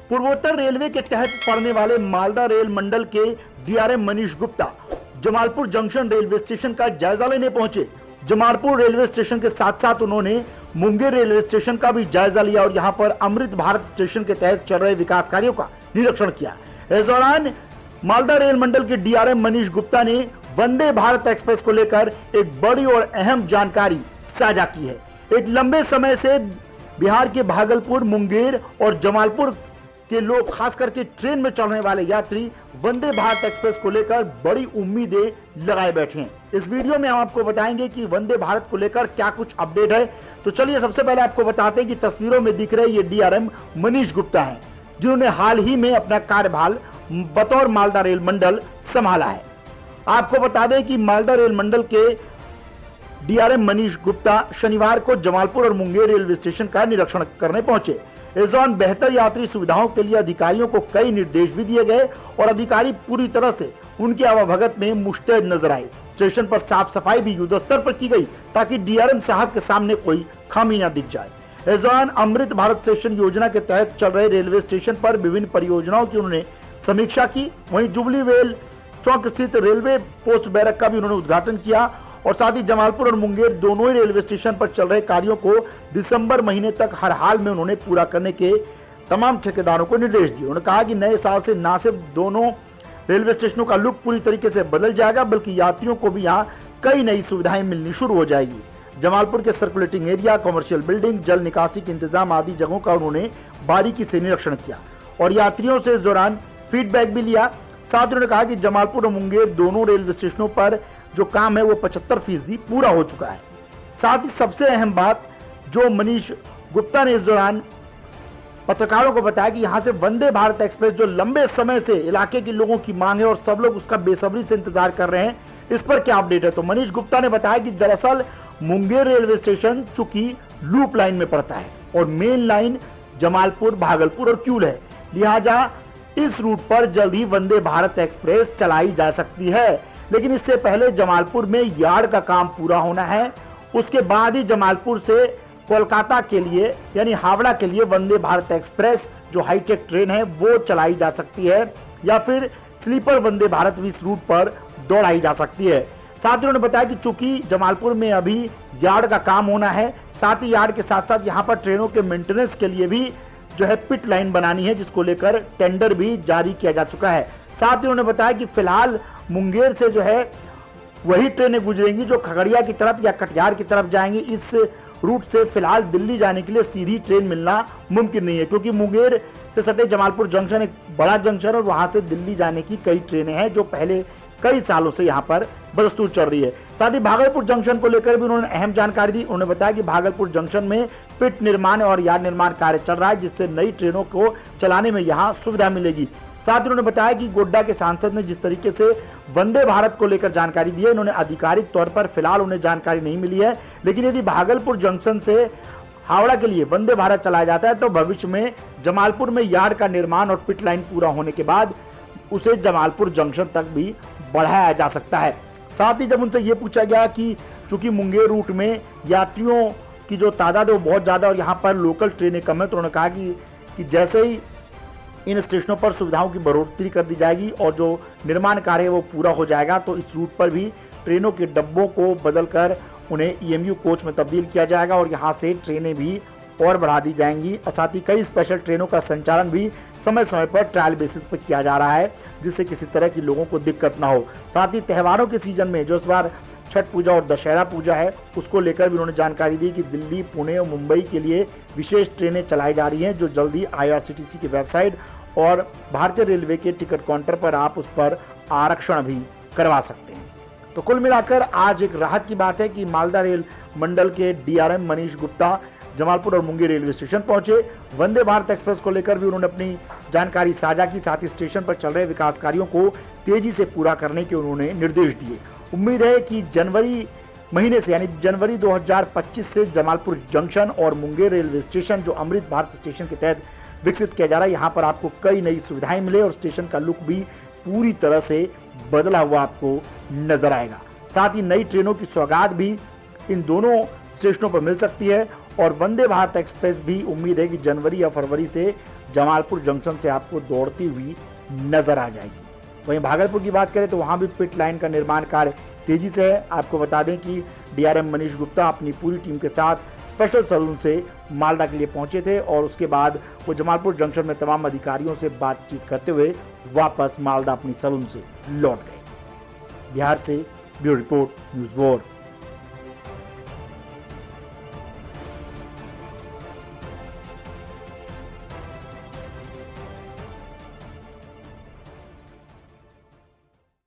पूर्वोत्तर रेलवे के तहत पड़ने वाले मालदा रेल मंडल के DRM Manish Gupta Jamalpur junction railway station का जायजा लेने पहुंचे। जमालपुर रेलवे स्टेशन के साथ साथ उन्होंने मुंगेर रेलवे स्टेशन का भी जायजा लिया और यहां पर अमृत भारत स्टेशन के तहत चल रहे विकास कार्यों का निरीक्षण किया। इस दौरान मालदा रेल मंडल के डीआरएम मनीष गुप्ता ने वंदे भारत एक्सप्रेस को लेकर एक बड़ी और अहम जानकारी साझा की है। एक लंबे समय से बिहार के भागलपुर, मुंगेर और जमालपुर के लोग खास करके ट्रेन में चढ़ने वाले यात्री वंदे भारत एक्सप्रेस को लेकर बड़ी उम्मीदें लगाए बैठे हैं। इस वीडियो में हम आपको बताएंगे कि वंदे भारत को लेकर क्या कुछ अपडेट है। तो चलिए सबसे पहले आपको बताते हैं कि तस्वीरों में दिख रहे ये डीआरएम मनीष गुप्ता हैं, जिन्होंने हाल ही में अपना कार्यभार बतौर मालदा रेल मंडल संभाला है। आपको बता दें कि मालदा रेल मंडल के डीआरएम मनीष गुप्ता शनिवार को जमालपुर और मुंगेर रेलवे स्टेशन का निरीक्षण करने पहुंचे। इस दौरान बेहतर यात्री सुविधाओं के लिए अधिकारियों को कई निर्देश भी दिए गए और अधिकारी पूरी तरह से उनके आवाभगत में मुस्तैद नजर आए। स्टेशन पर साफ सफाई भी युद्ध स्तर पर की गई ताकि डीआरएम साहब के सामने कोई खामी न दिख जाए। इस दौरान अमृत भारत स्टेशन योजना के तहत चल रहे रेलवे स्टेशन पर विभिन्न परियोजनाओं की उन्होंने समीक्षा की। वहीं जुबली वेल चौक स्थित रेलवे पोस्ट बैरक का भी उन्होंने उद्घाटन किया और साथ ही जमालपुर और मुंगेर दोनों ही रेलवे स्टेशन पर चल रहे कार्यों को दिसंबर महीने तक हर हाल में उन्होंने पूरा करने के तमाम ठेकेदारों को निर्देश दिए। उन्होंने कहा कि नए साल से न सिर्फ दोनों रेलवे स्टेशनों का लुक पूरी तरीके से बदल जाएगा, बल्कि यात्रियों को भी यहाँ कई नई सुविधाएं मिलनी शुरू हो जाएगी। जमालपुर के सर्कुलेटिंग एरिया, कमर्शियल बिल्डिंग, जल निकासी के इंतजाम आदि जगहों का उन्होंने बारीकी से निरीक्षण किया और यात्रियों से इस दौरान फीडबैक भी लिया। साथ ही उन्होंने कहा कि जमालपुर और मुंगेर दोनों रेलवे स्टेशनों पर जो काम है वो 75% पूरा हो चुका है। साथ ही सबसे अहम बात जो मनीष गुप्ता ने इस दौरान पत्रकारों को बताया कि यहां से वंदे भारत एक्सप्रेस जो लंबे समय से इलाके के लोगों की मांग है और सब लोग उसका बेसब्री से इंतजार कर रहे हैं, इस पर क्या अपडेट है। तो मनीष गुप्ता ने बताया कि दरअसल मुंगेर रेलवे स्टेशन चूंकि लूप लाइन में पड़ता है और मेन लाइन जमालपुर, भागलपुर और क्यूल है, लिहाजा इस रूट पर जल्द ही वंदे भारत एक्सप्रेस चलाई जा सकती है। लेकिन इससे पहले जमालपुर में यार्ड का काम पूरा होना है, उसके बाद ही जमालपुर से कोलकाता के लिए यानी हावड़ा के लिए वंदे भारत एक्सप्रेस जो हाईटेक ट्रेन है वो चलाई जा सकती है या फिर स्लीपर वंदे भारत भी इस रूट पर दौड़ाई जा सकती है। साथ ही उन्होंने बताया कि चूंकि जमालपुर में अभी यार्ड का काम होना है, साथ ही यार्ड के साथ साथ यहाँ पर ट्रेनों के मेंटेनेंस के लिए भी जो है पिट लाइन बनानी है, जिसको लेकर टेंडर भी जारी किया जा चुका है। साथ ही उन्होंने बताया कि फिलहाल मुंगेर से जो है वही ट्रेनें गुजरेंगी जो खगड़िया की तरफ या कटिहार की तरफ जाएंगी। इस रूट से फिलहाल दिल्ली जाने के लिए सीधी ट्रेन मिलना मुमकिन नहीं है, क्योंकि मुंगेर से सटे जमालपुर जंक्शन एक बड़ा जंक्शन और वहां से दिल्ली जाने की कई ट्रेनें हैं जो पहले कई सालों से यहाँ पर बदस्तूर चल रही है। साथ ही भागलपुर जंक्शन को लेकर भी उन्होंने अहम जानकारी दी। उन्होंने बताया कि भागलपुर जंक्शन में पिट निर्माण और यार्ड निर्माण कार्य चल रहा है, जिससे नई ट्रेनों को चलाने में यहाँ सुविधा मिलेगी। साथ ही उन्होंने बताया कि गोड्डा के सांसद ने जिस तरीके से वंदे भारत को लेकर जानकारी दी है, इन्होंने आधिकारिक तौर पर फिलहाल उन्हें जानकारी नहीं मिली है, लेकिन यदि भागलपुर जंक्शन से हावड़ा के लिए वंदे भारत चलाया जाता है तो भविष्य में जमालपुर में यार्ड का निर्माण और पिट लाइन पूरा होने के बाद उसे जमालपुर जंक्शन तक भी बढ़ाया जा सकता है। साथ ही जब उनसे ये पूछा गया कि चूंकि मुंगेर रूट में यात्रियों की जो तादाद है वो बहुत ज्यादा और यहाँ पर लोकल ट्रेनें कम है, तो उन्होंने कहा कि जैसे ही इन स्टेशनों पर सुविधाओं की बढ़ोतरी कर दी जाएगी और जो निर्माण कार्य है वो पूरा हो जाएगा तो इस रूट पर भी ट्रेनों के डब्बों को बदलकर उन्हें ईएमयू कोच में तब्दील किया जाएगा और यहाँ से ट्रेनें भी और बढ़ा दी जाएंगी। और साथ ही कई स्पेशल ट्रेनों का संचालन भी समय समय पर ट्रायल बेसिस पर किया जा रहा है, जिससे किसी तरह की लोगों को दिक्कत ना हो। साथ ही त्योहारों के सीजन में जो इस बार छठ पूजा और दशहरा पूजा है उसको लेकर भी उन्होंने जानकारी दी कि दिल्ली, पुणे और मुंबई के लिए विशेष ट्रेनें चलाई जा रही हैं, जो जल्दी IRCTC की वेबसाइट और भारतीय रेलवे के टिकट काउंटर पर आप उस पर आरक्षण भी करवा सकते हैं। तो कुल मिलाकर आज एक राहत की बात है कि मालदा रेल मंडल के डीआरएम मनीष गुप्ता जमालपुर और मुंगेर रेलवे स्टेशन पहुंचे। वंदे भारत एक्सप्रेस को लेकर भी उन्होंने अपनी जानकारी साझा की, साथ ही स्टेशन पर चल रहे विकास कार्यों को तेजी से पूरा करने के उन्होंने निर्देश दिए। उम्मीद है कि जनवरी महीने से यानी जनवरी 2025 से जमालपुर जंक्शन और मुंगेर रेलवे स्टेशन जो अमृत भारत स्टेशन के तहत विकसित किया जा रहा है, यहाँ पर आपको कई नई सुविधाएं मिले और स्टेशन का लुक भी पूरी तरह से बदला हुआ आपको नजर आएगा। साथ ही नई ट्रेनों की सौगात भी इन दोनों स्टेशनों पर मिल सकती है और वंदे भारत एक्सप्रेस भी उम्मीद है कि जनवरी या फरवरी से जमालपुर जंक्शन से आपको दौड़ती हुई नजर आ जाएगी। वहीं भागलपुर की बात करें तो वहां भी पिट लाइन का निर्माण कार्य तेजी से है। आपको बता दें कि डीआरएम मनीष गुप्ता अपनी पूरी टीम के साथ स्पेशल सलून से मालदा के लिए पहुंचे थे और उसके बाद वो जमालपुर जंक्शन में तमाम अधिकारियों से बातचीत करते हुए वापस मालदा अपनी सलून से लौट गए। बिहार से ब्यूरो रिपोर्ट, न्यूज़ वॉर।